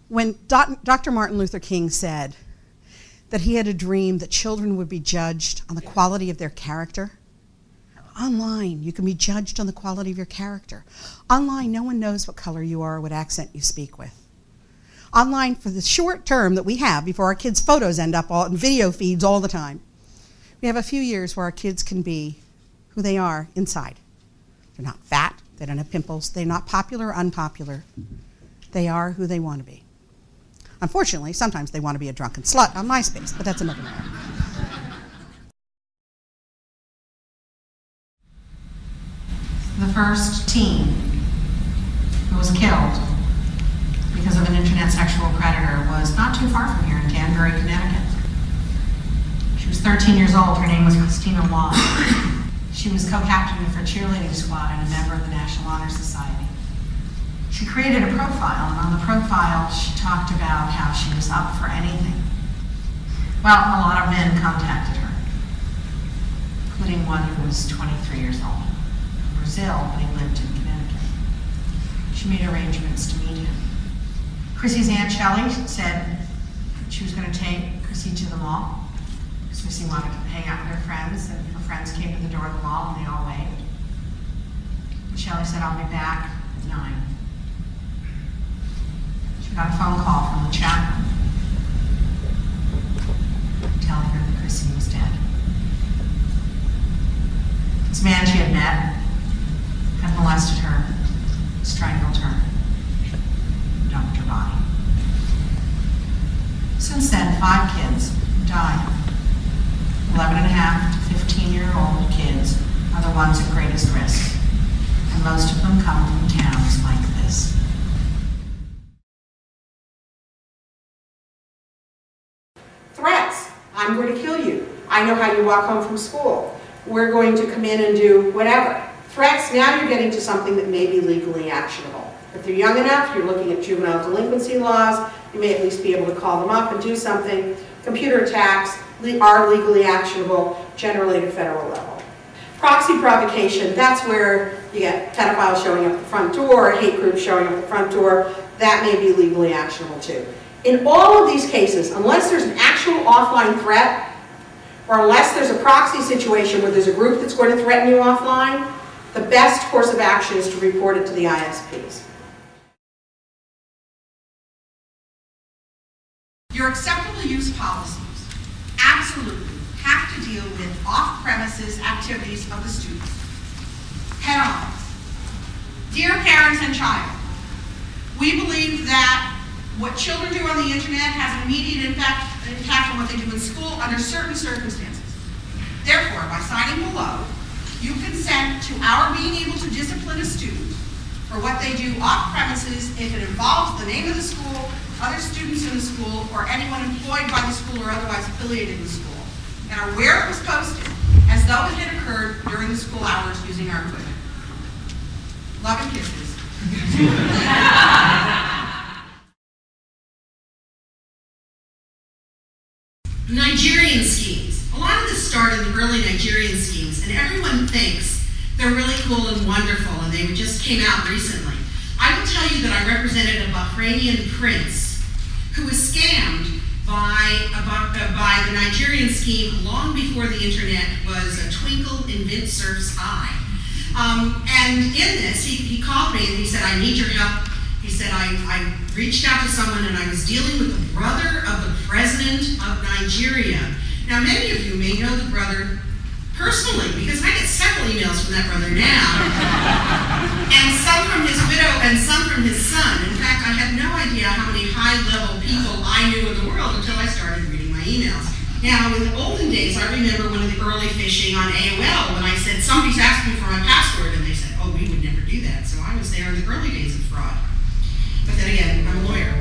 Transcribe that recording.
When Dr. Martin Luther King said that he had a dream that children would be judged on the quality of their character, online, you can be judged on the quality of your character. Online, no one knows what color you are or what accent you speak with. Online, for the short term that we have before our kids' photos end up all in video feeds all the time, we have a few years where our kids can be who they are inside. They're not fat, they don't have pimples, they're not popular or unpopular. They are who they want to be. Unfortunately, sometimes they want to be a drunken slut on MySpace, but that's another matter. The first teen who was killed because of an internet sexual predator was not too far from here in Danbury, Connecticut. She was 13 years old. Her name was Christina Wall. She was co-captain of her cheerleading squad and a member of the National Honor Society. She created a profile, and on the profile she talked about how she was up for anything. Well, a lot of men contacted her, including one who was 23 years old. Brazil, but he lived in Connecticut. She made arrangements to meet him. Chrissy's Aunt Shelley said she was going to take Chrissy to the mall because Chrissy wanted to hang out with her friends, and her friends came to the door of the mall and they all waved. And Shelley said, "I'll be back at 9. She got a phone call from the chaplain telling her that Chrissy was dead. This man she had met had molested her, strangled her, dumped her body. Since then, 5 kids died. 11.5 to 15-year-old kids are the ones at greatest risk, and most of them come from towns like this. Threats. I'm going to kill you. I know how you walk home from school. We're going to come in and do whatever. Threats, now you're getting to something that may be legally actionable. If they're young enough, you're looking at juvenile delinquency laws, you may at least be able to call them up and do something. Computer attacks are legally actionable, generally at a federal level. Proxy provocation, that's where you get pedophiles showing up at the front door, hate groups showing up at the front door, that may be legally actionable too. In all of these cases, unless there's an actual offline threat, or unless there's a proxy situation where there's a group that's going to threaten you offline, the best course of action is to report it to the ISPs. Your acceptable use policies absolutely have to deal with off-premises activities of the students. Head on. Dear parents and child, we believe that what children do on the internet has an immediate impact on what they do in school under certain circumstances. Therefore, by signing below, you consent to our being able to discipline a student for what they do off premises if it involves the name of the school, other students in the school, or anyone employed by the school or otherwise affiliated in the school, and are where it was posted as though it had occurred during the school hours using our equipment. Love and kisses. Nigerian schemes. A lot of this started in the early Nigerian schemes, and everyone thinks they're really cool and wonderful, and they just came out recently. I will tell you that I represented a Bahrainian prince who was scammed by the Nigerian scheme long before the internet was a twinkle in Vint Cerf's eye. And in this, he called me and he said, "I need your help." He said, I reached out to someone and I was dealing with the brother of the president of Nigeria. Now, many of you may know the brother personally, because I get several emails from that brother now. And some from his widow and some from his son. In fact, I had no idea how many high-level people I knew in the world until I started reading my emails. Now, in the olden days, I remember one of the early phishing on AOL when I said, somebody's asking for my password, and they said, oh, we would never do that. So I was there in the early days of fraud. But then again, I'm a lawyer.